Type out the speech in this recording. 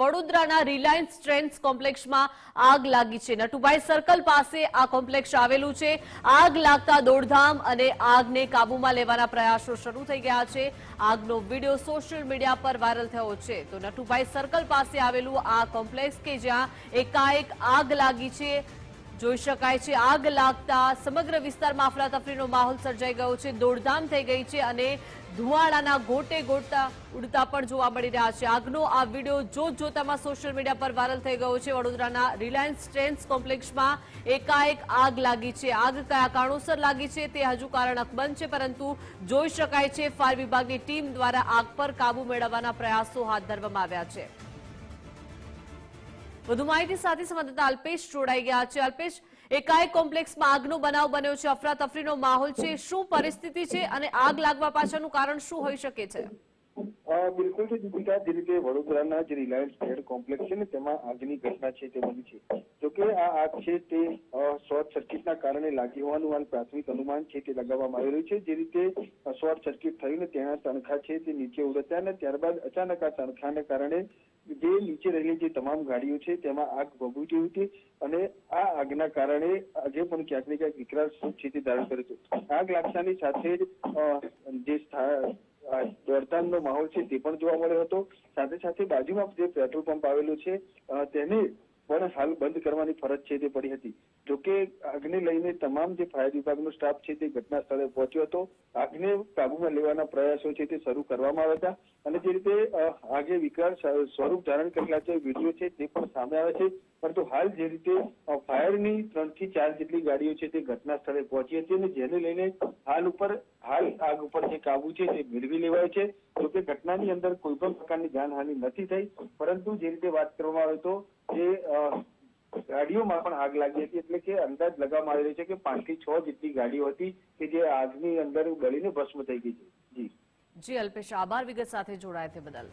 વડોદરાના Reliance trends કોમ્પ્લેક્સમાં આગ લાગી છે। નટુભાઈ સર્કલ પાસે આ કોમ્પ્લેક્સ આવેલું છે। આગ લાગતા દોડધામ અને આગને કાબૂમાં લેવાના પ્રયાસો શરૂ થઈ ગયા છે। આગનો વિડિયો સોશિયલ મીડિયા પર વાયરલ થયો છે। તો નટુભાઈ સર્કલ પાસે આવેલું આ કોમ્પ્લેક્સ કે જ્યાં એકાએક આગ લાગી છે, જોઈ શકાય છે। આગ લાગતા સમગ્ર વિસ્તારમાં અફરાતફરીનો માહોલ સર્જાઈ ગયો છે, દોડધામ થઈ ગઈ છે અને ધુવાડાના ગોટે ગોટા ઉડતા પણ જોવા મળી રહ્યા છે। આગનો આ વિડિયો જોતજોતામાં સોશિયલ મીડિયા પર વાયરલ થઈ ગયો છે। વડોદરાના રિલાયન્સ ટ્રેન્ડ્સ કોમ્પ્લેક્સમાં એકાએક આગ લાગી છે। આગ કયા કારણોસર લાગી છે તે હજુ કારણ અકબંધ છે, પરંતુ જોઈ શકાય છે ફાયર વિભાગની ટીમ દ્વારા આગ પર કાબુ મેળવવાના પ્રયાસો હાથ ધરવામાં આવ્યા છે। વધુ માહિતી સાથે સંવાદદાતા અલ્પેશ જોડાઈ ગયા છે। અલ્પેશ, એકાએક કોમ્પ્લેક્સમાં આગનો બનાવ બન્યો છે, અફરાતફરીનો માહોલ છે, શું પરિસ્થિતિ છે અને આગ લાગવા પાછળનું કારણ શું હોઈ શકે છે? બિલકુલ છે દીપિકા, જે રીતે વડોદરાના જે રિલાયન્સ ટ્રેડ કોમ્પ્લેક્સ છે ને તેમાં આગની ઘટના છે તે બની છે। જોકે આ આગ છે તે શોર્ટ સર્કિટના કારણે લાગી હોવાનું હાલ પ્રાથમિક અનુમાન છે તે લગાવવામાં આવી રહ્યું છે। જે રીતે શોર્ટ સર્કિટ થઈને તેના તણખા છે તે નીચે ઉડ્યા અને ત્યારબાદ અચાનક આ તણખાને કારણે જે નીચે રહેલી જે તમામ ગાડીઓ છે તેમાં આગ ભભૂકી હતી અને આ આગના કારણે આજે પણ ક્યાંક ને ક્યાંક વિકરાળ સ્વરૂપ છે તે ધારણ કર્યું હતું। આગ લાગતાની સાથે જ જે દોડધામનો માહોલ છે તે પણ જોવા મળ્યો હતો। સાથે સાથે બાજુમાં જે પેટ્રોલ પંપ આવેલું છે તેને પણ હાલ બંધ કરવાની ફરજ છે તે પડી હતી। જોકે આગને લઈને તમામ જે ફાયર વિભાગનો સ્ટાફ છે તે ઘટના સ્થળે પહોંચ્યો હતો। આગને કાબૂમાં લેવાના પ્રયાસો છે તે શરૂ કરવામાં આવ્યા હતા અને જે રીતે આગે વિકરાળ સ્વરૂપ ધારણ કરેલા જે વિડીયો છે તે પણ સામે આવે છે, પરંતુ હાલ જે રીતે ફાયરની 3 થી 4 જેટલી ગાડીઓ છે તે ઘટના સ્થળે પહોંચી હતી અને જેને લઈને હાલ આગ ઉપર જે કાબુ છે તે મેળવી લેવાયો છે। જોકે ઘટનાની અંદર કોઈ પણ પ્રકારની જાનહાનિ નથી થઈ, પરંતુ જે રીતે વાત કરવામાં આવે તો જે ગાડીઓમાં પણ આગ લાગી હતી, એટલે કે અંદાજ લગાવવામાં આવી રહ્યો છે કે 5 થી 6 જેટલી ગાડીઓ હતી કે જે આગની અંદર બળીને ભસ્મ થઈ ગઈ છે। જી અલ્પેશ, આભાર વિગત સાથે જોડાયા તે બદલ।